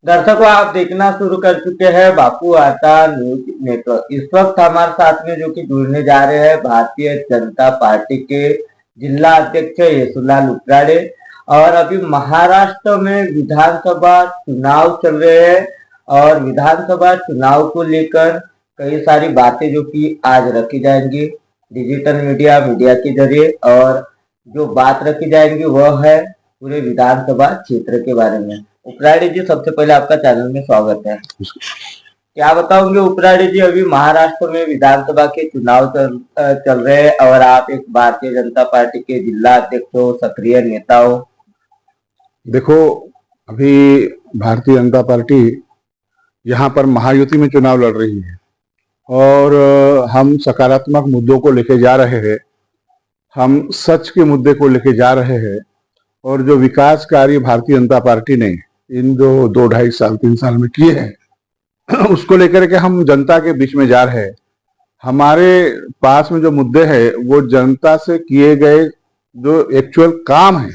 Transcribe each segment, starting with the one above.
दर्शकों, आप देखना शुरू कर चुके हैं बापू आता न्यूज नेटवर्क। इस वक्त हमारे साथ में जो कि जुड़ने जा रहे हैं भारतीय जनता पार्टी के जिला अध्यक्ष येसुलाल उपराड़े। और अभी महाराष्ट्र में विधानसभा चुनाव चल रहे हैं और विधानसभा चुनाव को लेकर कई सारी बातें जो कि आज रखी जाएंगी डिजिटल मीडिया के जरिए। और जो बात रखी जाएंगी वह है पूरे विधानसभा क्षेत्र के बारे में। उपराड़ी जी, सबसे पहले आपका चैनल में स्वागत है। क्या बताओगे उपराड़ी जी, अभी महाराष्ट्र में विधानसभा के चुनाव चल रहे हैं और आप एक भारतीय जनता पार्टी के जिला अध्यक्ष हो, सक्रिय नेता हो। देखो, अभी भारतीय जनता पार्टी यहाँ पर महायुति में चुनाव लड़ रही है और हम सकारात्मक मुद्दों को लेके जा रहे हैं, हम सच के मुद्दे को लेके जा रहे हैं। और जो विकास कार्य भारतीय जनता पार्टी ने इन दो ढाई साल 3 साल में किए हैं उसको लेकर के हम जनता के बीच में जा रहे हैं। हमारे पास में जो मुद्दे हैं वो जनता से किए गए जो एक्चुअल काम है।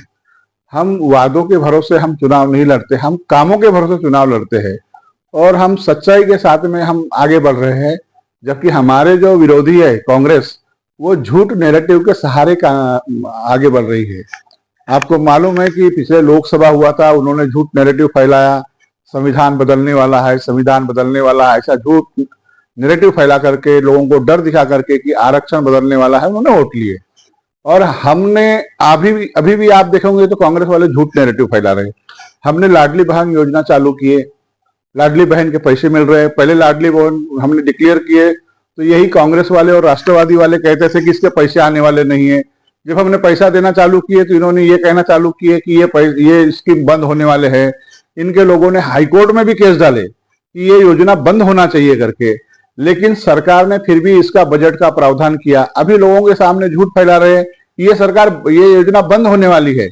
हम वादों के भरोसे हम चुनाव नहीं लड़ते, हम कामों के भरोसे चुनाव लड़ते हैं और हम सच्चाई के साथ में हम आगे बढ़ रहे हैं। जबकि हमारे जो विरोधी है कांग्रेस, वो झूठ नैरेटिव के सहारे का आगे बढ़ रही है। आपको मालूम है कि पिछले लोकसभा हुआ था, उन्होंने झूठ नैरेटिव फैलाया, संविधान बदलने वाला है, संविधान बदलने वाला है, ऐसा झूठ नैरेटिव फैला करके लोगों को डर दिखा करके कि आरक्षण बदलने वाला है, उन्होंने वोट लिए। और हमने अभी भी आप देखोगे तो कांग्रेस वाले झूठ नैरेटिव फैला रहे। हमने लाडली बहन योजना चालू किए, लाडली बहन के पैसे मिल रहे हैं। पहले लाडली बहन हमने डिक्लेयर किए तो यही कांग्रेस वाले और राष्ट्रवादी वाले कहते थे कि इसके पैसे आने वाले नहीं है। जब हमने पैसा देना चालू किए तो इन्होंने ये कहना चालू किए कि ये स्कीम बंद होने वाले हैं। इनके लोगों ने हाईकोर्ट में भी केस डाले कि ये योजना बंद होना चाहिए करके, लेकिन सरकार ने फिर भी इसका बजट का प्रावधान किया। अभी लोगों के सामने झूठ फैला रहे हैं ये योजना बंद होने वाली है।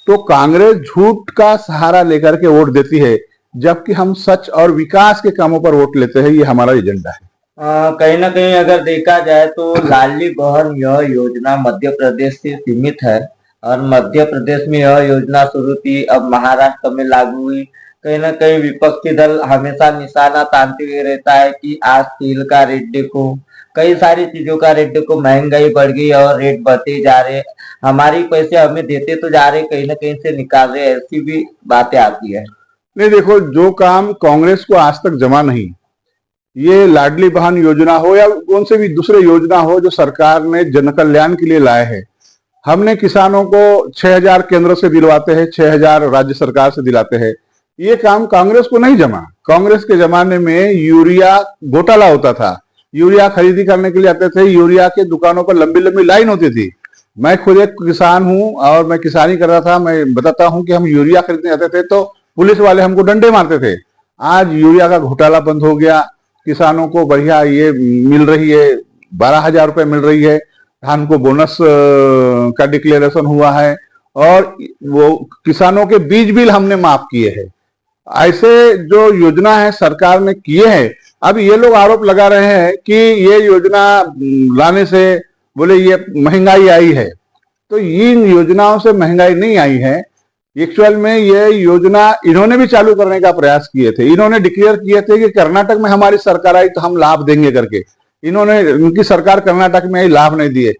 तो कांग्रेस झूठ का सहारा लेकर के वोट देती है, जबकि हम सच और विकास के कामों पर वोट लेते हैं। ये हमारा एजेंडा है। कहीं ना कहीं अगर देखा जाए तो लाडली बहन यह योजना मध्य प्रदेश से सीमित है और मध्य प्रदेश में यह योजना शुरू थी, अब महाराष्ट्र में लागू हुई। कहीं ना कहीं विपक्षी दल हमेशा निशाना तानते हुए रहता है कि आज तेल का रेट देखो, कई सारी चीजों का रेट देखो, महंगाई बढ़ गई और रेट बढ़ते जा रहे, हमारी पैसे हमें देते तो जा रहे, कहीं ना कहीं से निकाल रहे, ऐसी भी बातें आती है। नहीं, देखो, जो काम कांग्रेस को आज तक जमा नहीं, ये लाडली बहन योजना हो या कौन से भी दूसरे योजना हो जो सरकार ने जन कल्याण के लिए लाए हैं। हमने किसानों को 6,000 केंद्र से दिलवाते हैं, 6,000 राज्य सरकार से दिलाते हैं। ये काम कांग्रेस को नहीं जमा। कांग्रेस के जमाने में यूरिया घोटाला होता था, यूरिया खरीदी करने के लिए आते थे, यूरिया के दुकानों पर लंबी लंबी लाइन होती थी। मैं खुद एक किसान हूं और मैं किसानी कर रहा था, मैं बताता हूं कि हम यूरिया खरीदने आते थे तो पुलिस वाले हमको डंडे मारते थे। आज यूरिया का घोटाला बंद हो गया, किसानों को बढ़िया ये मिल रही है, 12,000 रुपए मिल रही है, धान को बोनस का डिक्लेरेशन हुआ है और वो किसानों के बीज बिल हमने माफ किए हैं। ऐसे जो योजना है सरकार ने किए हैं। अब ये लोग आरोप लगा रहे हैं कि ये योजना लाने से बोले ये महंगाई आई है, तो इन योजनाओं से महंगाई नहीं आई है। एक्चुअल में ये योजना इन्होंने भी चालू करने का प्रयास किए थे। इन्होंने डिक्लेयर किए थे कि कर्नाटक में हमारी सरकार आई तो हम लाभ देंगे करके। उनकी सरकार कर्नाटक में आई, लाभ नहीं दिए।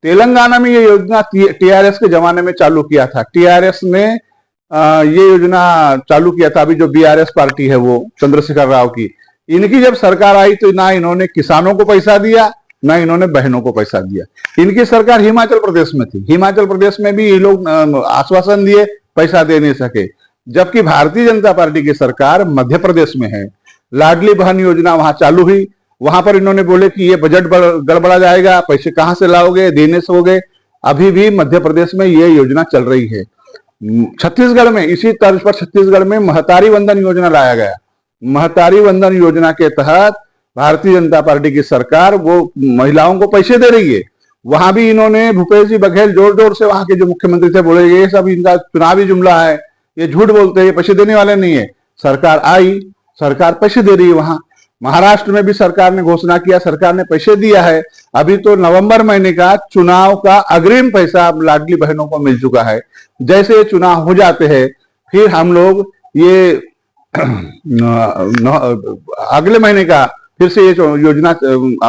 तेलंगाना में ये योजना टीआरएस के जमाने में चालू किया था। टीआरएस ने ये योजना चालू किया था। अभी जो बीआरएस पार्टी है वो चंद्रशेखर राव की, इनकी जब सरकार आई तो ना इन्होंने किसानों को पैसा दिया, ना इन्होंने बहनों को पैसा दिया। इनकी सरकार हिमाचल प्रदेश में थी, हिमाचल प्रदेश में भी ये लोग आश्वासन दिए, पैसा दे नहीं सके। जबकि भारतीय जनता पार्टी की सरकार मध्य प्रदेश में है, लाडली बहन योजना वहां चालू हुई, वहां पर इन्होंने बोले कि ये बजट गड़बड़ा जाएगा, पैसे कहां से लाओगे, देने से होगे। अभी भी मध्य प्रदेश में ये योजना चल रही है। छत्तीसगढ़ में इसी तर्ज पर छत्तीसगढ़ में महतारी वंदन योजना लाया गया। महतारी वंदन योजना के तहत भारतीय जनता पार्टी की सरकार वो महिलाओं को पैसे दे रही है। वहां भी इन्होंने भूपेश जी बघेल जोर जोर से, वहां के जो मुख्यमंत्री थे, बोले ये सब इनका चुनावी जुमला है, ये झूठ बोलते हैं, ये पैसे देने वाले नहीं है। सरकार आई, सरकार पैसे दे रही है। वहां महाराष्ट्र में भी सरकार ने घोषणा किया, सरकार ने पैसे दिया है। अभी तो नवंबर महीने का चुनाव का अग्रिम पैसा लाडली बहनों को मिल चुका है। जैसे चुनाव हो जाते हैं फिर हम लोग ये अगले महीने का फिर से ये योजना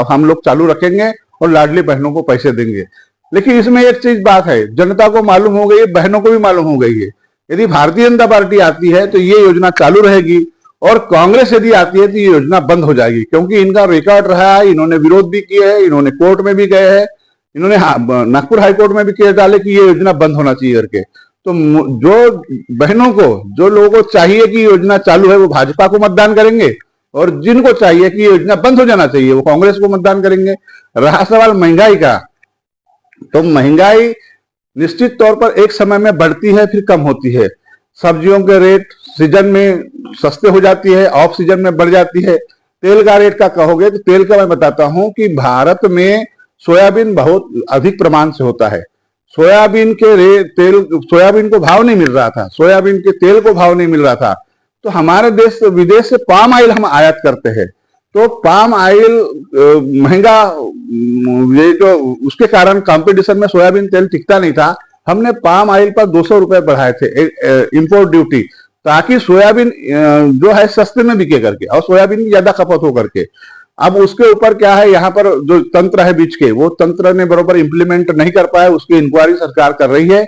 हम लोग चालू रखेंगे और लाडली बहनों को पैसे देंगे। लेकिन इसमें एक चीज बात है, जनता को मालूम हो गई है, बहनों को भी मालूम हो गई है, यदि भारतीय जनता पार्टी आती है तो ये योजना चालू रहेगी, और कांग्रेस यदि आती है तो ये योजना बंद हो जाएगी। क्योंकि इनका रिकॉर्ड रहा है, इन्होंने विरोध भी किए है, इन्होंने कोर्ट में भी गए हैं, इन्होंने नागपुर हाईकोर्ट में भी केस डाले कि ये योजना बंद होना चाहिए करके। तो जो बहनों को, जो लोगों को चाहिए कि योजना चालू है, वो भाजपा को मतदान करेंगे, और जिनको चाहिए कि योजना बंद हो जाना चाहिए वो कांग्रेस को मतदान करेंगे। रहा सवाल महंगाई का, तो महंगाई निश्चित तौर पर एक समय में बढ़ती है फिर कम होती है। सब्जियों के रेट सीजन में सस्ते हो जाती है, ऑफ सीजन में बढ़ जाती है। तेल का रेट का कहोगे तो तेल का मैं बताता हूं कि भारत में सोयाबीन बहुत अधिक प्रमाण से होता है। सोयाबीन को भाव नहीं मिल रहा था, सोयाबीन के तेल को भाव नहीं मिल रहा था, तो हमारे देश विदेश से पाम ऑयल हम आयात करते हैं। तो पाम ऑयल महंगा, ये जो उसके कारण कंपटीशन में सोयाबीन तेल टिकता नहीं था, हमने पाम ऑयल पर 200 रुपए बढ़ाए थे इंपोर्ट ड्यूटी, ताकि सोयाबीन जो है सस्ते में बिके करके, और सोयाबीन की ज्यादा खपत हो करके। अब उसके ऊपर क्या है, यहाँ पर जो तंत्र है बीच के, वो तंत्र ने बराबर इंप्लीमेंट नहीं कर पाया, उसकी इंक्वायरी सरकार कर रही है।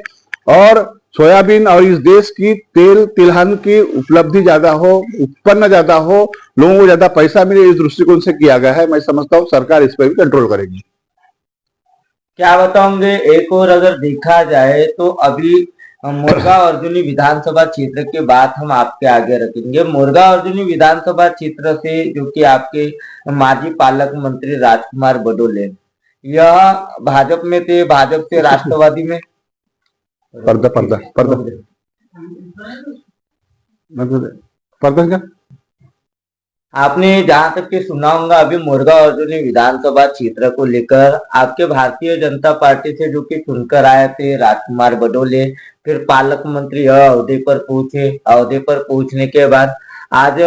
और सोयाबीन और इस देश की तेल तिलहन की उपलब्धि ज्यादा हो, उत्पन्न ज्यादा हो, लोगों को ज्यादा पैसा मिले, इस दृष्टिकोण से किया गया है। मैं समझता हूँ सरकार इस पर भी कंट्रोल करेगी। क्या बताओगे, एक और अगर देखा जाए तो अभी मुर्गा अर्जुनी विधानसभा क्षेत्र के बात हम आपके आगे रखेंगे। मुर्गा अर्जुनी विधानसभा क्षेत्र से जो कि आपके माजी पालक मंत्री राजकुमार बडोले, यह भाजपा में थे, भाजपा से राष्ट्रवादी में पर्दा पर्दा पर्दा पर्दा क्या आपने जहां तक के सुना होगा, अभी मुर्गा अर्जुनी विधानसभा क्षेत्र को लेकर आपके भारतीय जनता पार्टी से जो कि चुनकर आए थे राजकुमार बडोले, फिर पालक मंत्री अवधि पर पहुंचे। अवधि पर पहुंचने के बाद आज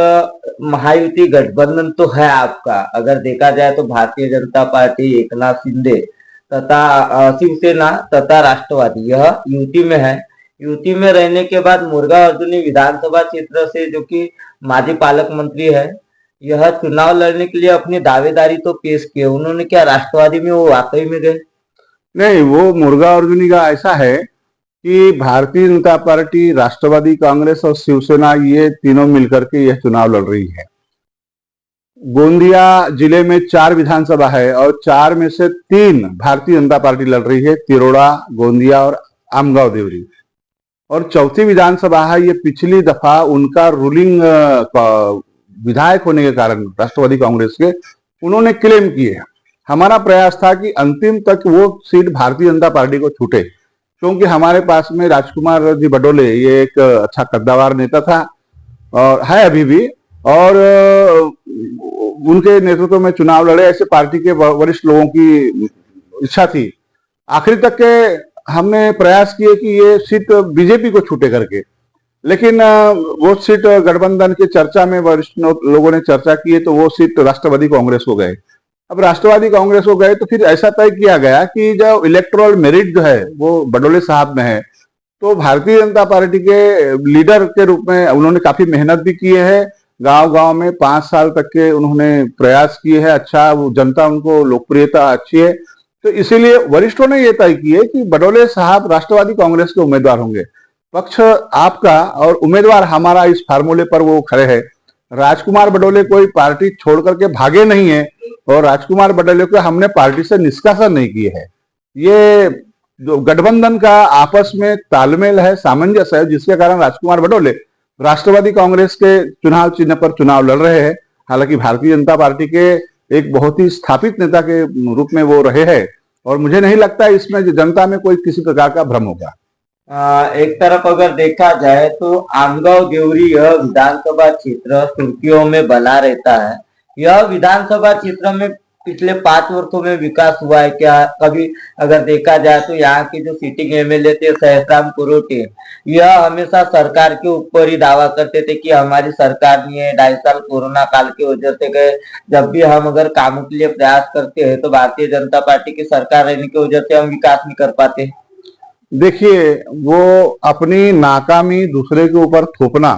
महायुति गठबंधन तो है आपका, अगर देखा जाए तो भारतीय जनता पार्टी, एकनाथ शिंदे तथा शिवसेना तथा राष्ट्रवादी, यह यूटी में है। यूटी में रहने के बाद मुर्गा अर्जुनी विधानसभा क्षेत्र से जो कि माजी पालक मंत्री है, यह चुनाव लड़ने के लिए अपनी दावेदारी तो पेश किए। उन्होंने क्या राष्ट्रवादी में वो वाकई में गए? नहीं, वो मुर्गा अर्जुनी का ऐसा है कि भारतीय जनता पार्टी, राष्ट्रवादी कांग्रेस और शिवसेना, ये तीनों मिलकर के यह चुनाव लड़ रही है। गोंदिया जिले में 4 विधानसभा है और 4 में से 3 भारतीय जनता पार्टी लड़ रही है, तिरोड़ा, गोंदिया और आमगांव देवरी। और चौथी विधानसभा है, ये पिछली दफा उनका रूलिंग विधायक होने के कारण राष्ट्रवादी कांग्रेस के, उन्होंने क्लेम किए। हमारा प्रयास था कि अंतिम तक वो सीट भारतीय जनता पार्टी को छूटे, क्योंकि हमारे पास में राजकुमार जी बडोले, ये एक अच्छा कद्दावर नेता था और है अभी भी, और उनके नेतृत्व में चुनाव लड़े, ऐसे पार्टी के वरिष्ठ लोगों की इच्छा थी। आखिरी तक के हमने प्रयास किए कि ये सीट बीजेपी को छूटे करके, लेकिन वो सीट गठबंधन की चर्चा में वरिष्ठ लोगों ने चर्चा की है, तो वो सीट राष्ट्रवादी कांग्रेस को गए। अब राष्ट्रवादी कांग्रेस को गए तो फिर ऐसा तय किया गया कि जो इलेक्टोरल मेरिट जो है वो बडोले साहब में है, तो भारतीय जनता पार्टी के लीडर के रूप में उन्होंने काफी मेहनत भी की है। गांव गांव में 5 साल तक के उन्होंने प्रयास किए हैं, अच्छा वो जनता, उनको लोकप्रियता अच्छी है, तो इसीलिए वरिष्ठों ने यह तय किए कि बडोले साहब राष्ट्रवादी कांग्रेस के उम्मीदवार होंगे। पक्ष आपका और उम्मीदवार हमारा, इस फार्मूले पर वो खड़े हैं। राजकुमार बडोले कोई पार्टी छोड़ करके भागे नहीं है, और राजकुमार बडोले को हमने पार्टी से निष्कासन नहीं किए है। ये जो गठबंधन का आपस में तालमेल है, सामंजस्य है, जिसके कारण राजकुमार बडोले राष्ट्रवादी कांग्रेस के चुनाव चिन्ह पर चुनाव लड़ रहे हैं। हालांकि भारतीय जनता पार्टी के एक बहुत ही स्थापित नेता के रूप में वो रहे हैं, और मुझे नहीं लगता इसमें जनता में कोई किसी प्रकार का भ्रम होगा। एक तरफ अगर देखा जाए तो आमगांव देवरी यह विधानसभा क्षेत्र सुर्खियों में बना रहता है। यह विधानसभा क्षेत्र में पिछले 5 वर्षों में विकास हुआ है क्या? कभी अगर देखा जाए तो यहाँ के जो सिटिंग एमएलए थे सहस्राम कुरोटे, यह हमेशा सरकार के ऊपर ही दावा करते थे कि हमारी सरकार नहीं है, 2.5 साल कोरोना काल की वजह से गए। जब भी हम अगर कामों के लिए प्रयास करते हैं तो भारतीय जनता पार्टी की सरकार रहने की वजह से हम विकास नहीं कर पाते। देखिए, वो अपनी नाकामी दूसरे के ऊपर थोपना,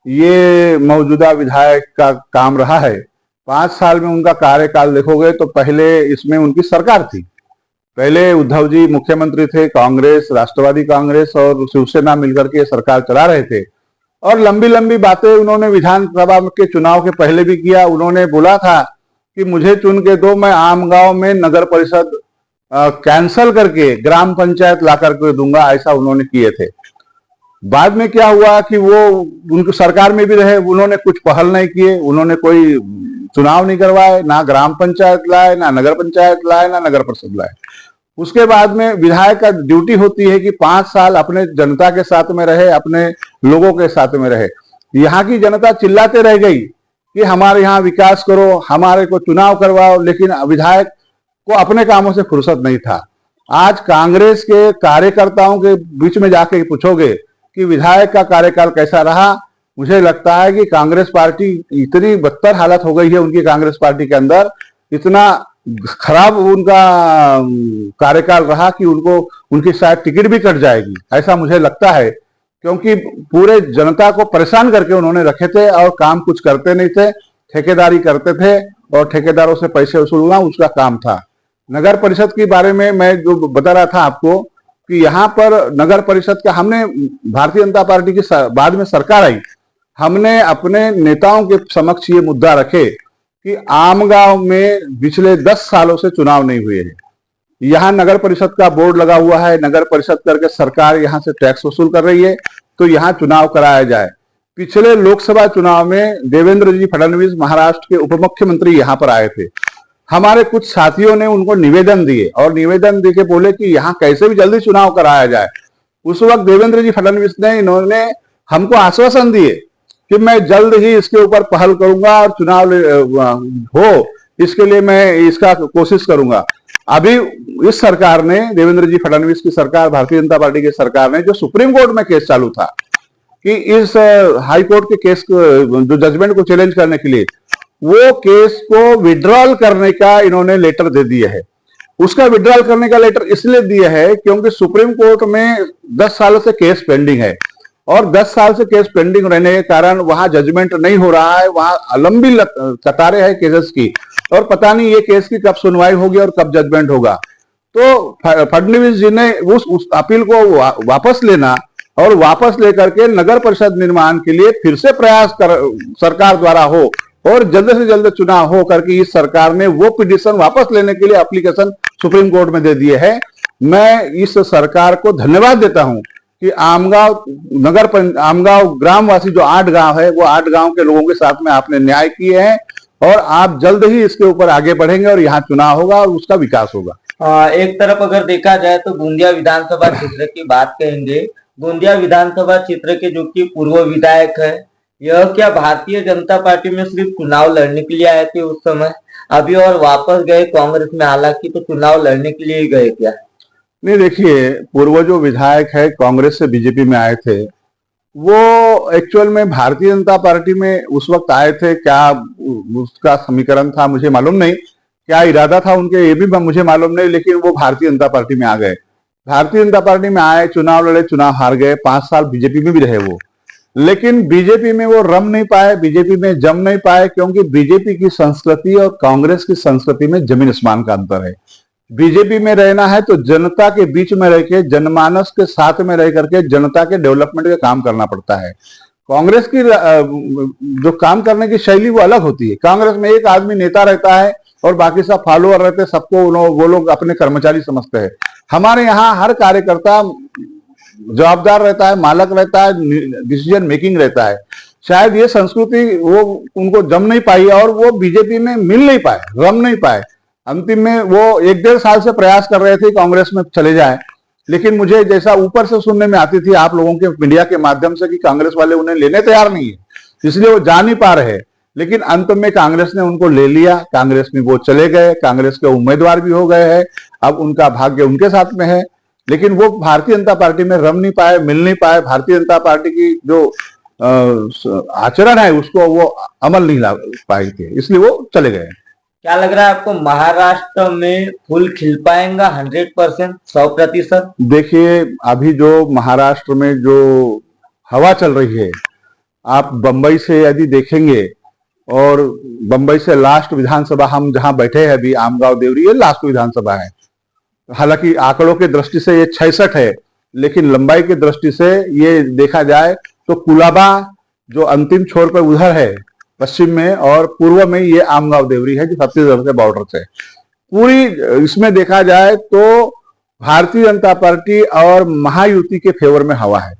ये मौजूदा विधायक का काम रहा है। 5 साल में उनका कार्यकाल देखोगे तो पहले इसमें उनकी सरकार थी। पहले उद्धव जी मुख्यमंत्री थे, कांग्रेस, राष्ट्रवादी कांग्रेस और शिवसेना मिलकर के सरकार चला रहे थे। और लंबी लंबी बातें उन्होंने विधानसभा के चुनाव के पहले भी किया। उन्होंने बोला था कि मुझे चुन के दो, मैं आम गांव में नगर परिषद कैंसल करके ग्राम पंचायत ला करके दूंगा, ऐसा उन्होंने किए थे। बाद में क्या हुआ कि वो उनकी सरकार में भी रहे, उन्होंने कुछ पहल नहीं किए, उन्होंने कोई चुनाव नहीं करवाए, ना ग्राम पंचायत लाए, ना नगर पंचायत लाए, ना नगर परिषद लाए। उसके बाद में विधायक का ड्यूटी होती है कि 5 साल अपने जनता के साथ में रहे, अपने लोगों के साथ में रहे। यहाँ की जनता चिल्लाते रह गई कि हमारे यहाँ विकास करो, हमारे को चुनाव करवाओ, लेकिन विधायक को अपने कामों से फुर्सत नहीं था। आज कांग्रेस के कार्यकर्ताओं के बीच में जाके पूछोगे कि विधायक का कार्यकाल कैसा रहा, मुझे लगता है कि कांग्रेस पार्टी इतनी बदतर हालत हो गई है उनकी, कांग्रेस पार्टी के अंदर इतना खराब उनका कार्यकाल रहा कि उनको उनकी शायद टिकट भी कट जाएगी, ऐसा मुझे लगता है। क्योंकि पूरे जनता को परेशान करके उन्होंने रखे थे और काम कुछ करते नहीं थे, ठेकेदारी करते थे और ठेकेदारों से पैसे वसूलना उसका काम था। नगर परिषद के बारे में मैं जो बता रहा था आपको कि यहाँ पर नगर परिषद का हमने, भारतीय जनता पार्टी की बाद में सरकार आई, हमने अपने नेताओं के समक्ष ये मुद्दा रखे कि आम गांव में पिछले 10 सालों से चुनाव नहीं हुए हैं। यहाँ नगर परिषद का बोर्ड लगा हुआ है, नगर परिषद करके सरकार यहाँ से टैक्स वसूल कर रही है, तो यहाँ चुनाव कराया जाए। पिछले लोकसभा चुनाव में देवेंद्र जी फडणवीस महाराष्ट्र के उप मुख्यमंत्री यहाँ पर आए थे। हमारे कुछ साथियों ने उनको निवेदन दिए और निवेदन देके बोले कि यहाँ कैसे भी जल्दी चुनाव कराया जाए। उस वक्त देवेंद्र जी फडणवीस ने इन्होंने हमको आश्वासन दिए कि मैं जल्द ही इसके ऊपर पहल करूंगा और चुनाव हो, इसके लिए मैं इसका कोशिश करूंगा। अभी इस सरकार ने, देवेंद्र जी फडणवीस की सरकार, भारतीय जनता पार्टी की सरकार ने, जो सुप्रीम कोर्ट में केस चालू था कि इस हाई कोर्ट के केस को, जो जजमेंट को चैलेंज करने के लिए, वो केस को विड्रॉल करने का इन्होंने लेटर दे दिया है। उसका विड्रॉल करने का लेटर इसलिए दिया है क्योंकि सुप्रीम कोर्ट में 10 सालों से केस पेंडिंग है और 10 साल से केस पेंडिंग रहने के कारण वहां जजमेंट नहीं हो रहा है, वहां लंबी कतारें हैं केसेस की और पता नहीं ये केस की कब सुनवाई होगी और कब जजमेंट होगा। तो फडणवीस जी ने उस अपील को वापस लेना और वापस लेकर के नगर परिषद निर्माण के लिए फिर से प्रयास सरकार द्वारा हो और जल्द से जल्द चुनाव हो करके इस सरकार ने वो पिटीशन वापस लेने के लिए एप्लीकेशन सुप्रीम कोर्ट में दे दिए है। मैं इस सरकार को धन्यवाद देता हूं कि आमगांव ग्रामवासी जो 8 गांव है, वो 8 गांव के लोगों के साथ में आपने न्याय किए हैं और आप जल्द ही इसके ऊपर आगे बढ़ेंगे और यहाँ चुनाव होगा और उसका विकास होगा। एक तरफ अगर देखा जाए तो गोंदिया विधानसभा क्षेत्र की बात कहेंगे। गोंदिया विधानसभा क्षेत्र के जो कि पूर्व विधायक है, यह क्या भारतीय जनता पार्टी में सिर्फ चुनाव लड़ने के लिए आए थे उस समय, अभी और वापस गए कांग्रेस में, हालांकि तो चुनाव लड़ने के लिए ही गए क्या? नहीं, देखिए, पूर्व जो विधायक है कांग्रेस से बीजेपी में आए थे, वो एक्चुअल में भारतीय जनता पार्टी में उस वक्त आए थे, क्या उसका समीकरण था मुझे मालूम नहीं, क्या इरादा था उनके ये भी मुझे मालूम नहीं, लेकिन वो भारतीय जनता पार्टी में आ गए। भारतीय जनता पार्टी में आए, चुनाव लड़े, चुनाव हार गए, 5 साल बीजेपी में भी रहे वो, लेकिन बीजेपी में वो रम नहीं पाए, बीजेपी में जम नहीं पाए, क्योंकि बीजेपी की संस्कृति और कांग्रेस की संस्कृति में जमीन आसमान का अंतर है। बीजेपी में रहना है तो जनता के बीच में रह के, जनमानस के साथ में रह करके जनता के डेवलपमेंट का काम करना पड़ता है। कांग्रेस की जो काम करने की शैली वो अलग होती है। कांग्रेस में एक आदमी नेता रहता है और बाकी सब फॉलोअर रहते हैं, सबको वो लोग अपने कर्मचारी समझते हैं। हमारे यहाँ हर कार्यकर्ता जवाबदार रहता है, मालक रहता है, डिसीजन मेकिंग रहता है। शायद ये संस्कृति वो उनको जम नहीं पाई और वो बीजेपी में मिल नहीं पाए, रम नहीं पाए। अंतिम में वो 1-1.5 साल से प्रयास कर रहे थे कांग्रेस में चले जाए, लेकिन मुझे जैसा ऊपर से सुनने में आती थी आप लोगों के मीडिया के माध्यम से कि कांग्रेस वाले उन्हें लेने तैयार नहीं है, इसलिए वो जा नहीं पा रहे। लेकिन अंत में कांग्रेस ने उनको ले लिया, कांग्रेस में वो चले गए, कांग्रेस के उम्मीदवार भी हो गए हैं, अब उनका भाग्य उनके साथ में है। लेकिन वो भारतीय जनता पार्टी में रम नहीं पाए, मिल नहीं पाए, भारतीय जनता पार्टी की जो आचरण है उसको वो अमल नहीं ला पाए थे, इसलिए वो चले गए। क्या लग रहा है आपको, महाराष्ट्र में फूल खिल पाएगा 100%, 100%? देखिए, अभी जो महाराष्ट्र में जो हवा चल रही है आप बंबई से यदि देखेंगे, और बंबई से लास्ट विधानसभा हम जहां बैठे हैं अभी, आमगांव देवरी, ये लास्ट विधानसभा है। हालांकि आंकड़ों की दृष्टि से ये 66 है, लेकिन लंबाई की दृष्टि से ये देखा जाए तो कुलाबा जो अंतिम छोर पर उधर है पश्चिम में, और पूर्व में ये आमगांव देवरी है जो छत्तीसगढ़ के बॉर्डर से। पूरी इसमें देखा जाए तो भारतीय जनता पार्टी और महायुति के फेवर में हवा है।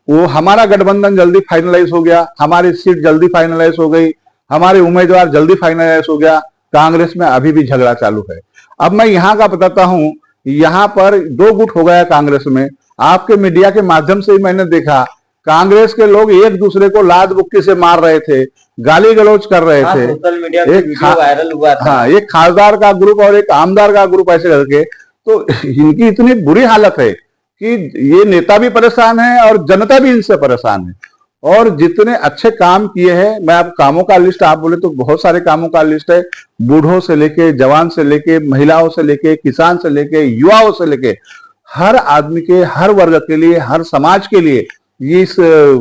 वो हमारा गठबंधन जल्दी फाइनलाइज हो गया, हमारी सीट जल्दी फाइनलाइज हो गई, हमारे उम्मीदवार जल्दी फाइनलाइज हो गया। कांग्रेस में अभी भी झगड़ा चालू है। अब मैं यहाँ का बताता हूँ, यहाँ पर दो गुट हो गया कांग्रेस में। आपके मीडिया के माध्यम से ही मैंने देखा, कांग्रेस के लोग एक दूसरे को लात बुक्की से मार रहे थे, गाली गलौज कर रहे थे। सोशल मीडिया पे वीडियो वायरल हुआ था। हाँ, एक खासदार का ग्रुप और एक आमदार का ग्रुप ऐसे करके। तो इनकी इतनी बुरी हालत है कि ये नेता भी परेशान है और जनता भी इनसे परेशान है। और जितने अच्छे काम किए हैं, मैं आप कामों का लिस्ट आप बोले तो बहुत सारे कामों का लिस्ट है। बूढ़ों से लेके, जवान से लेके, महिलाओं से लेके, किसान से लेके, युवाओं से लेके, हर आदमी के, हर वर्ग के लिए, हर समाज के लिए ये इस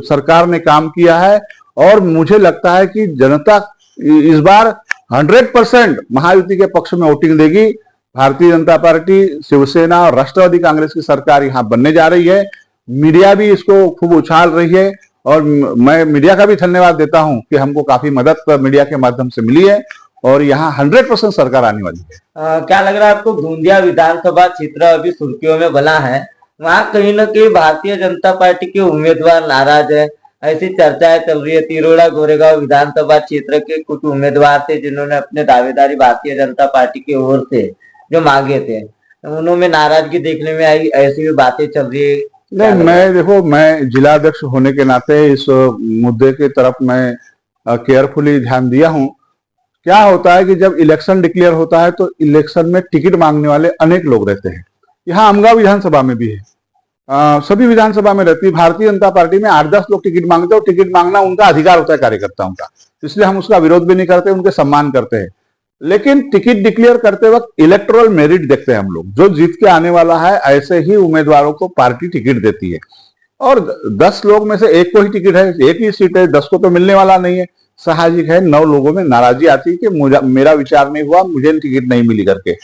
सरकार ने काम किया है। और मुझे लगता है कि जनता इस बार 100% महायुति के पक्ष में वोटिंग देगी। भारतीय जनता पार्टी, शिवसेना और राष्ट्रवादी कांग्रेस की सरकार यहाँ बनने जा रही है। मीडिया भी इसको खूब उछाल रही है, और मैं मीडिया का भी धन्यवाद देता हूं कि हमको काफी मदद मीडिया के माध्यम से मिली है, और यहाँ 100% सरकार आने वाली है। क्या लग रहा है आपको, गोंदिया विधानसभा क्षेत्र अभी सुर्खियों में बना है, वहाँ कहीं ना कहीं भारतीय जनता पार्टी के उम्मीदवार नाराज है, ऐसी चर्चाएं चल रही है। तिरोड़ा गोरेगांव विधानसभा क्षेत्र के कुछ उम्मीदवार थे जिन्होंने अपने दावेदारी भारतीय जनता पार्टी की ओर से जो मांगे थे, उन्होंने नाराजगी देखने में आई, ऐसी भी बातें चल रही है। नहीं, मैं जिलाध्यक्ष होने के नाते इस मुद्दे की तरफ मैं केयरफुली ध्यान दिया हूं। क्या होता है कि जब इलेक्शन डिक्लेयर होता है तो इलेक्शन में टिकट मांगने वाले अनेक लोग रहते हैं। यहाँ आमगांव विधानसभा में भी है, सभी विधानसभा में रहती है। भारतीय जनता पार्टी में 8-10 लोग टिकट मांगते हैं, और टिकट मांगना उनका अधिकार होता है कार्यकर्ताओं का, इसलिए हम उसका विरोध भी नहीं करते, उनके सम्मान करते हैं। लेकिन टिकट डिक्लेयर करते वक्त इलेक्टोरल मेरिट देखते हैं हम लोग, जो जीत के आने वाला है ऐसे ही उम्मीदवारों को पार्टी टिकट देती है। और 10 लोग में से एक को ही टिकट है, एक ही सीट है, 10 को तो मिलने वाला नहीं है। साहजिक है 9 लोगों में नाराजगी आती है कि मेरा विचार नहीं हुआ, मुझे टिकट नहीं मिली करके।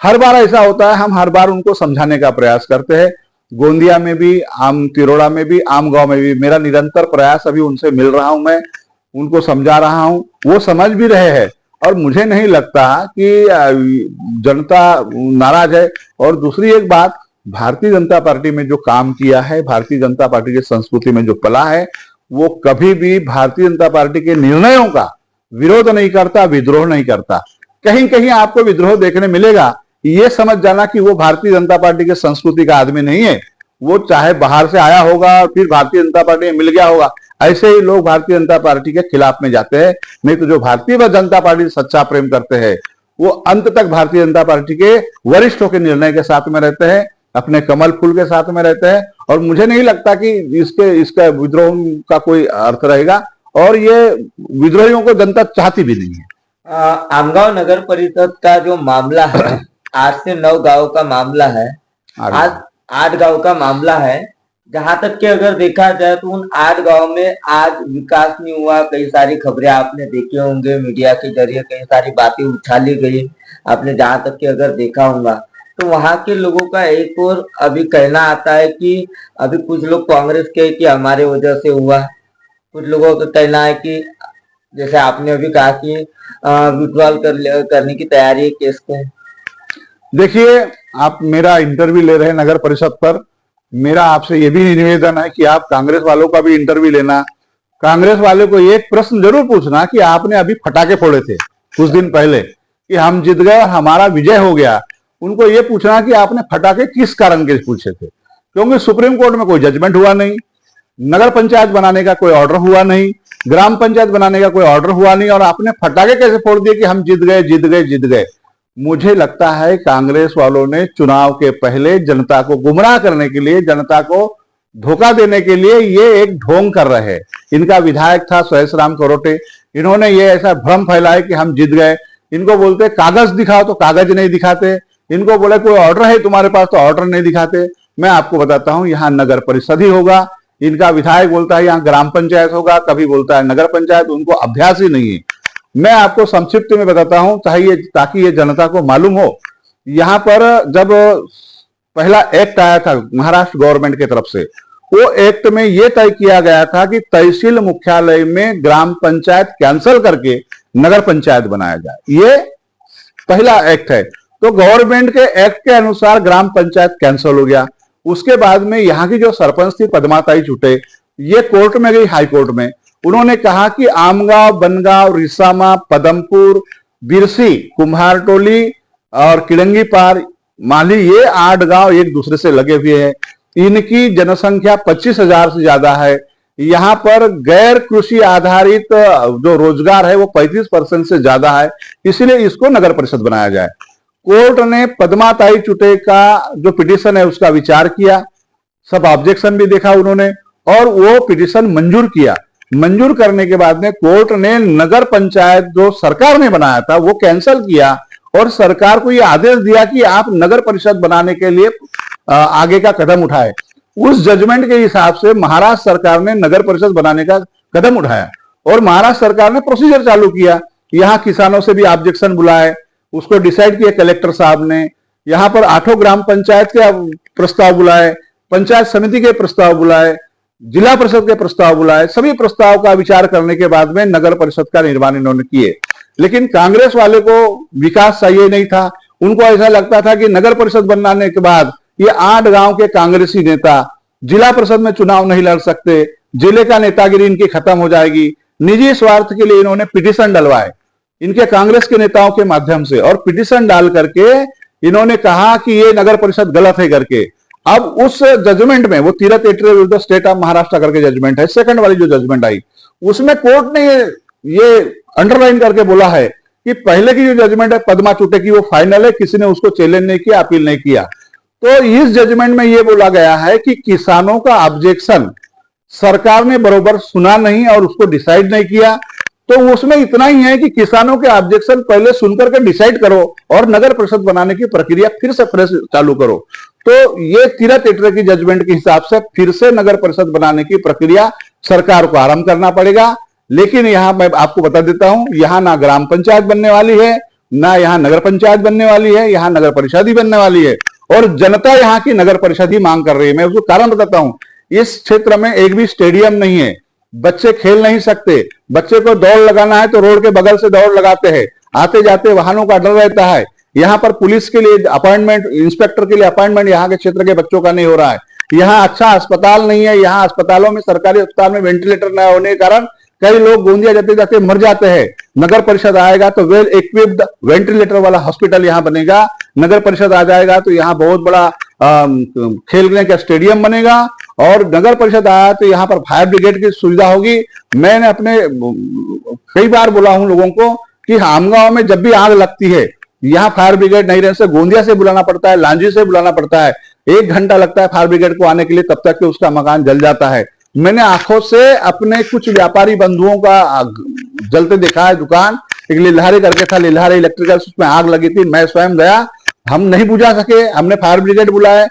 हर बार ऐसा होता है, हम हर बार उनको समझाने का प्रयास करते हैं। गोंदिया में भी, तिरोड़ा में भी, आमगांव में भी मेरा निरंतर प्रयास अभी उनसे मिल रहा हूं, मैं उनको समझा रहा हूं, वो समझ भी रहे हैं। और मुझे नहीं लगता कि जनता नाराज है। और दूसरी एक बात, भारतीय जनता पार्टी में जो काम किया है, भारतीय जनता पार्टी की संस्कृति में जो पला है, वो कभी भी भारतीय जनता पार्टी के निर्णयों का विरोध नहीं करता, विद्रोह नहीं करता। कहीं कहीं आपको विद्रोह देखने मिलेगा, ये समझ जाना कि वो भारतीय जनता पार्टी के संस्कृति का आदमी नहीं है। वो चाहे बाहर से आया होगा और फिर भारतीय जनता पार्टी में मिल गया होगा, ऐसे ही लोग भारतीय जनता पार्टी के खिलाफ में जाते हैं। नहीं तो जो भारतीय जनता पार्टी से सच्चा प्रेम करते हैं, वो अंत तक भारतीय जनता पार्टी के वरिष्ठों के निर्णय के साथ में रहते हैं, अपने कमल फूल के साथ में रहते हैं। और मुझे नहीं लगता कि इसका विद्रोह का कोई अर्थ रहेगा, और ये विद्रोहियों को जनता चाहती भी नहीं है। आमगांव नगर परिषद का जो मामला है, 8 से 9 गांव का मामला है, आज 8 गांव का मामला है। जहां तक कि अगर देखा जाए तो उन 8 गांव में आज विकास नहीं हुआ। कई सारी खबरें आपने देखे होंगे, मीडिया के जरिए कई सारी बातें उछाली गई आपने, जहां तक कि अगर देखा होगा तो वहां के लोगों का एक और अभी कहना आता है कि अभी कुछ लोग कांग्रेस के कि हमारे वजह से हुआ, कुछ लोगों का कहना है कि जैसे आपने अभी कहा कि विड्रॉल करने की तैयारी है केस को। देखिए, आप मेरा इंटरव्यू ले रहे हैं नगर परिषद पर, मेरा आपसे यह भी निवेदन है कि आप कांग्रेस वालों का भी इंटरव्यू लेना। कांग्रेस वाले को एक प्रश्न जरूर पूछना कि आपने अभी फटाके फोड़े थे कुछ दिन पहले कि हम जीत गए और हमारा विजय हो गया। उनको ये पूछना कि आपने फटाके किस कारण के पूछे थे, क्योंकि सुप्रीम कोर्ट में कोई जजमेंट हुआ नहीं, नगर पंचायत बनाने का कोई ऑर्डर हुआ नहीं, ग्राम पंचायत बनाने का कोई ऑर्डर हुआ नहीं, और आपने फटाके कैसे फोड़ दिए कि हम जीत गए जीत गए जीत गए। मुझे लगता है कांग्रेस वालों ने चुनाव के पहले जनता को गुमराह करने के लिए, जनता को धोखा देने के लिए ये एक ढोंग कर रहे हैं। इनका विधायक था सुहेश राम करोटे, इन्होंने ये ऐसा भ्रम फैलाया कि हम जीत गए। इनको बोलते कागज दिखाओ तो कागज नहीं दिखाते, इनको बोले कोई ऑर्डर है तुम्हारे पास तो ऑर्डर नहीं दिखाते। मैं आपको बताता हूं, यहाँ नगर परिषद ही होगा, इनका विधायक बोलता है यहाँ ग्राम पंचायत होगा, कभी बोलता है नगर पंचायत, उनको अभ्यास ही नहीं है। मैं आपको संक्षिप्त में बताता हूं ताकि ये जनता को मालूम हो। यहाँ पर जब पहला एक्ट आया था महाराष्ट्र गवर्नमेंट की तरफ से, वो एक्ट में ये तय किया गया था कि तहसील मुख्यालय में ग्राम पंचायत कैंसिल करके नगर पंचायत बनाया जाए। ये पहला एक्ट है। तो गवर्नमेंट के एक्ट के अनुसार ग्राम पंचायत कैंसिल हो गया। उसके बाद में यहाँ की जो सरपंच थी पद्माताई चुटे, ये कोर्ट में गई, हाई कोर्ट में। उन्होंने कहा कि आमगांव, बनगांव, रिसामा, पदमपुर, बिरसी, कुम्हारटोली और किड़ंगी पार, माली, ये 8 गांव एक दूसरे से लगे हुए हैं। इनकी जनसंख्या 25,000 से ज्यादा है। यहाँ पर गैर कृषि आधारित जो रोजगार है वो 35% से ज्यादा है, इसलिए इसको नगर परिषद बनाया जाए। कोर्ट ने पद्माताई चुटे का जो पिटीशन है उसका विचार किया, सब ऑब्जेक्शन भी देखा उन्होंने, और वो पिटीशन मंजूर किया। मंजूर करने के बाद में कोर्ट ने नगर पंचायत जो सरकार ने बनाया था वो कैंसिल किया और सरकार को ये आदेश दिया कि आप नगर परिषद बनाने के लिए आगे का कदम उठाए। उस जजमेंट के हिसाब से महाराष्ट्र सरकार ने नगर परिषद बनाने का कदम उठाया और महाराष्ट्र सरकार ने प्रोसीजर चालू किया। यहाँ किसानों से भी ऑब्जेक्शन बुलाए, उसको डिसाइड किया कलेक्टर साहब ने। यहाँ पर 8 ग्राम पंचायत के प्रस्ताव बुलाए, पंचायत समिति के प्रस्ताव बुलाए, जिला परिषद के प्रस्ताव बुलाए। सभी प्रस्ताव का विचार करने के बाद में नगर परिषद का निर्माण इन्होंने किए। लेकिन कांग्रेस वाले को विकास चाहिए नहीं था। उनको ऐसा लगता था कि नगर परिषद बनाने के बाद ये 8 गांव के कांग्रेसी नेता जिला परिषद में चुनाव नहीं लड़ सकते, जिले का नेतागिरी इनकी खत्म हो जाएगी। निजी स्वार्थ के लिए इन्होंने पिटीशन डलवाए इनके कांग्रेस के नेताओं के माध्यम से, और पिटीशन डाल करके इन्होंने कहा कि ये नगर परिषद गलत है करके। अब उस जजमेंट में, वो तीरथ एटरे विरुद्ध स्टेट ऑफ महाराष्ट्र करके जजमेंट है, सेकंड वाली जो जजमेंट आई, उसमें कोर्ट ने ये अंडरलाइन करके बोला है कि पहले की जो जजमेंट है पद्मा चुटे की वो फाइनल है, किसी ने उसको चैलेंज नहीं किया, अपील नहीं किया। तो इस जजमेंट में ये बोला गया है कि किसानों का ऑब्जेक्शन सरकार ने बरोबर सुना नहीं और उसको डिसाइड नहीं किया। तो उसमें इतना ही है कि किसानों के ऑब्जेक्शन पहले सुनकर के डिसाइड करो और नगर परिषद बनाने की प्रक्रिया फिर से फ्रेश चालू करो। तो ये तीरथ एटरे की जजमेंट के हिसाब से फिर से नगर परिषद बनाने की प्रक्रिया सरकार को आरंभ करना पड़ेगा। लेकिन यहां मैं आपको बता देता हूं, यहां ना ग्राम पंचायत बनने वाली है, ना यहां नगर पंचायत बनने वाली है, यहां नगर परिषद ही बनने वाली है। और जनता यहाँ की नगर परिषद ही मांग कर रही है। मैं उसको कारण बताता हूं, इस क्षेत्र में एक भी स्टेडियम नहीं है, बच्चे खेल नहीं सकते। बच्चे को दौड़ लगाना है तो रोड के बगल से दौड़ लगाते हैं, आते जाते वाहनों का डर रहता है। यहाँ पर पुलिस के लिए अपॉइंटमेंट, इंस्पेक्टर के लिए अपॉइंटमेंट यहाँ के क्षेत्र के बच्चों का नहीं हो रहा है। यहाँ अच्छा अस्पताल नहीं है, यहाँ अस्पतालों में, सरकारी अस्पताल में वेंटिलेटर न होने के कारण कई लोग गोंदिया जाते जाते मर जाते हैं। नगर परिषद आएगा तो वेल इक्विप्ड वेंटिलेटर वाला हॉस्पिटल यहाँ बनेगा। नगर परिषद आ जाएगा तो यहाँ बहुत बड़ा खेलने का स्टेडियम बनेगा, और नगर परिषद आया तो यहाँ पर फायर ब्रिगेड की सुविधा होगी। मैंने अपने कई बार बोला हूं लोगों को कि आमगांव में जब भी आग लगती है, यहाँ फायर ब्रिगेड नहीं रहने से गोंदिया से बुलाना पड़ता है, लांजी से बुलाना पड़ता है। 1 घंटा लगता है फायर ब्रिगेड को आने के लिए, तब तक कि उसका मकान जल जाता है। मैंने आंखों से अपने कुछ व्यापारी बंधुओं का जलते देखा है दुकान। एक लिल्हारे करके था, लिल्हारे इलेक्ट्रिकल्स, उसमें आग लगी थी। मैं स्वयं गया, हम नहीं बुझा सके, हमने फायर ब्रिगेड बुलाया।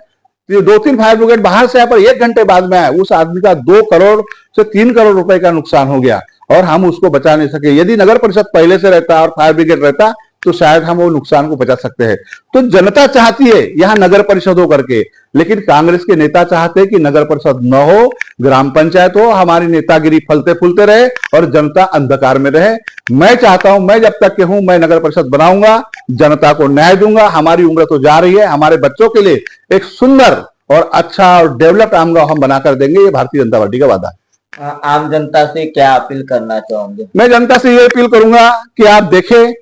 2-3 फायर ब्रिगेड बाहर से आया, पर 1 घंटे बाद में आया। उस आदमी का 2 करोड़ से 3 करोड़ रुपए का नुकसान हो गया और हम उसको बचा नहीं सके। यदि नगर परिषद पहले से रहता और फायर ब्रिगेड रहता तो शायद हम वो नुकसान को बचा सकते हैं। तो जनता चाहती है यहाँ नगर परिषद हो करके, लेकिन कांग्रेस के नेता चाहते हैं कि नगर परिषद न हो, ग्राम पंचायत हो, हमारी नेतागिरी फलते फूलते रहे और जनता अंधकार में रहे। मैं चाहता हूं, मैं जब तक के हूं, मैं नगर परिषद बनाऊंगा, जनता को न्याय दूंगा। हमारी उम्र तो जा रही है, हमारे बच्चों के लिए एक सुंदर और अच्छा और डेवलप्ड आमगांव हम बनाकर देंगे। ये भारतीय जनता पार्टी का वादा है। आम जनता से क्या अपील करना चाहोगे? मैं जनता से ये अपील करूंगा कि आप देखें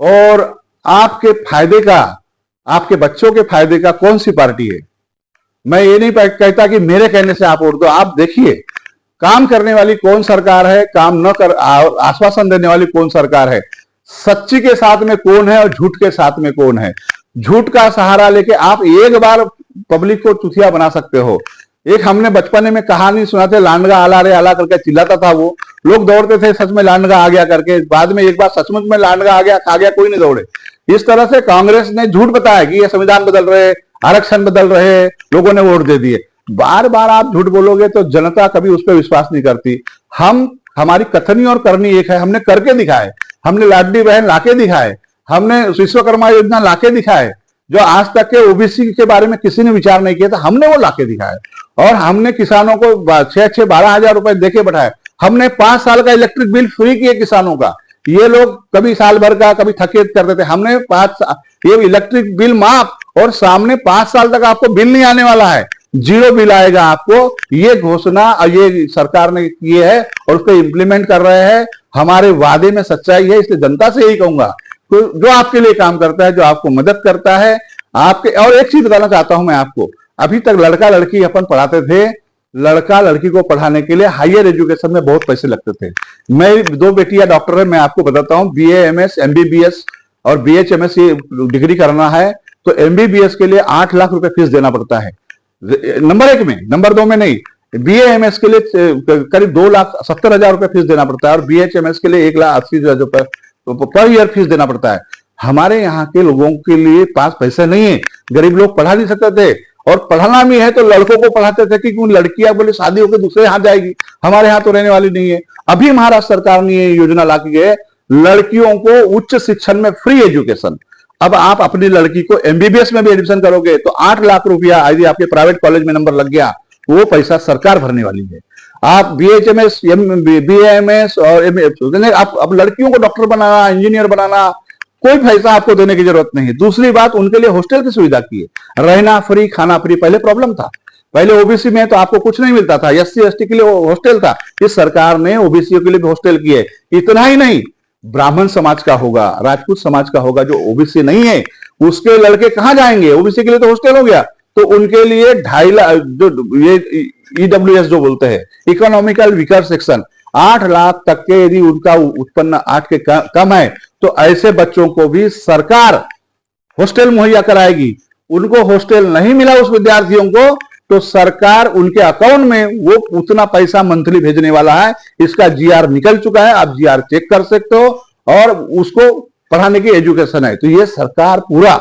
और आपके फायदे का, आपके बच्चों के फायदे का कौन सी पार्टी है। मैं ये नहीं कहता कि मेरे कहने से आप वोट दो। आप देखिए काम करने वाली कौन सरकार है, काम न कर आश्वासन देने वाली कौन सरकार है, सच्ची के साथ में कौन है और झूठ के साथ में कौन है। झूठ का सहारा लेके आप एक बार पब्लिक को चुतिया बना सकते हो। एक हमने बचपन में कहानी सुनाते, लांडगा आला रे आला करके चिल्लाता था, वो लोग दौड़ते थे सच में लांडगा आ गया करके। बाद में एक बार सचमुच में लांडगा आ गया, खा गया, कोई नहीं दौड़े। इस तरह से कांग्रेस ने झूठ बताया कि ये संविधान बदल रहे, आरक्षण बदल रहे, लोगों ने वोट दे दिए। बार बार आप झूठ बोलोगे तो जनता कभी उस पर विश्वास नहीं करती। हमारी कथनी और करनी एक है। हमने करके दिखाए, हमने लाडली बहन लाके दिखाए, हमने विश्वकर्मा योजना लाके दिखाए, जो आज तक के ओबीसी के बारे में किसी ने विचार नहीं किया था, हमने वो लाके दिखाए। और हमने किसानों को 6-12 हजार रुपए देके बैठाए। हमने 5 साल का इलेक्ट्रिक बिल फ्री किए किसानों का। ये लोग कभी साल भर का, कभी थकेत करते थे, हमने ये इलेक्ट्रिक बिल माफ, और सामने 5 साल तक आपको बिल नहीं आने वाला है, 0 बिल आएगा आपको। ये घोषणा ये सरकार ने की है और उसको इंप्लीमेंट कर रहे हैं। हमारे वादे में सच्चाई है, इसलिए जनता से यही कहूंगा, तो जो आपके लिए काम करता है, जो आपको मदद करता है आपके। और एक चीज बताना चाहता हूं मैं आपको, अभी तक लड़का लड़की अपन पढ़ाते थे, लड़का लड़की को पढ़ाने के लिए हायर एजुकेशन में बहुत पैसे लगते थे। मैं 2 बेटियां डॉक्टर है, मैं आपको बताता हूं, BA MS MBBS और BHMS डिग्री करना है तो MBBS के लिए 8 लाख रुपए फीस देना पड़ता है, नंबर 1 में। नंबर 2 में नहीं। BA MS के लिए करीब 2,70,000 रुपए फीस देना पड़ता है, और BHMS के लिए 1,80,000 रुपए पर ईयर फीस देना पड़ता है। हमारे यहाँ के लोगों के लिए पास पैसे नहीं है, गरीब लोग पढ़ा नहीं सकते थे, और पढ़ाना भी है तो लड़कों को पढ़ाते थे कि लड़कियां बोले शादी होकर दूसरे यहाँ जाएगी, हमारे यहाँ तो रहने वाली नहीं है। अभी महाराष्ट्र सरकार ने ये योजना ला के गए, लड़कियों को उच्च शिक्षण में फ्री एजुकेशन। अब आप अपनी लड़की को MBBS में भी एडमिशन करोगे तो 8 लाख रुपया, यदि आपके प्राइवेट कॉलेज में नंबर लग गया, वो पैसा सरकार भरने वाली है। आप BHMS BAMS और अब लड़कियों को डॉक्टर बनाना, इंजीनियर बनाना, कोई पैसा आपको देने की जरूरत नहीं है। दूसरी बात, उनके लिए हॉस्टल की सुविधा की है, रहना फ्री, खाना फ्री। पहले प्रॉब्लम था, पहले ओबीसी में तो आपको कुछ नहीं मिलता था, SC ST के लिए हॉस्टल था, इस सरकार ने ओबीसी के लिए भी हॉस्टल किए। इतना ही नहीं, ब्राह्मण समाज का होगा, राजपूत समाज का होगा, जो ओबीसी नहीं है उसके लड़के कहां जाएंगे, ओबीसी के लिए तो हॉस्टल हो गया, तो उनके लिए 2.5 लाख, जो ये EWS जो बोलते हैं, इकोनॉमिकल वीकर सेक्शन, 8 लाख तक के यदि उनका उत्पन्न 8 के कम है तो ऐसे बच्चों को भी सरकार हॉस्टल मुहैया कराएगी। उनको हॉस्टल नहीं मिला उस विद्यार्थियों को, तो सरकार उनके अकाउंट में वो उतना पैसा मंथली भेजने वाला है। इसका GR निकल चुका है, आप GR चेक कर सकते हो, और उसको पढ़ाने की एजुकेशन है। तो ये सरकार पूरा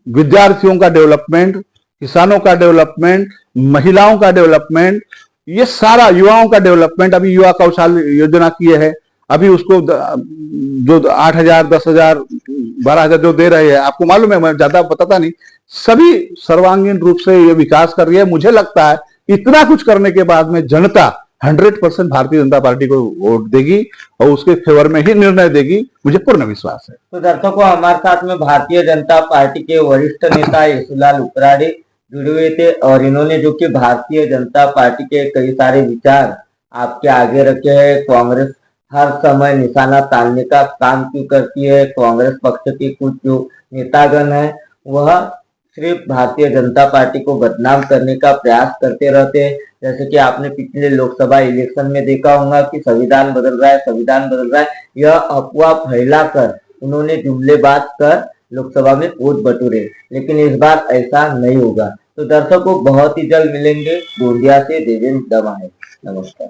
विद्यार्थियों का डेवलपमेंट, किसानों का डेवलपमेंट, महिलाओं का डेवलपमेंट, ये सारा युवाओं का डेवलपमेंट। अभी युवा कौशल योजना किए है, अभी उसको जो 8,000 10,000 12,000 जो दे रहे हैं, आपको मालूम है, मैं ज्यादा बताता नहीं, सभी सर्वांगीण रूप से ये विकास कर रही है। मुझे लगता है इतना कुछ करने के बाद में जनता 100% भारतीय जनता पार्टी को वोट देगी और उसके फेवर में ही निर्णय देगी, मुझे पूर्ण विश्वास है। तो दर्शकों, हमारे साथ में भारतीय जनता पार्टी के वरिष्ठ नेता येसुलाल उपराड़े जुड़े हुए थे, और इन्होंने जो कि भारतीय जनता पार्टी के कई सारे विचार आपके आगे रखे हैं। कांग्रेस हर समय निशाना तानने का काम क्यों करती है, कांग्रेस पक्ष के कुछ जो नेतागण हैं वह सिर्फ भारतीय जनता पार्टी को बदनाम करने का प्रयास करते रहते हैं। जैसे कि आपने पिछले लोकसभा इलेक्शन में देखा होगा कि संविधान बदल रहा है, संविधान बदल रहा है, यह अफवाह फैलाकर उन्होंने जुमलेबाज कर लोकसभा में वोट बटोरे, लेकिन इस बार ऐसा नहीं होगा। तो दर्शकों, बहुत ही जल्द मिलेंगे गोंदिया से देवेंद्र दमाहे। नमस्कार।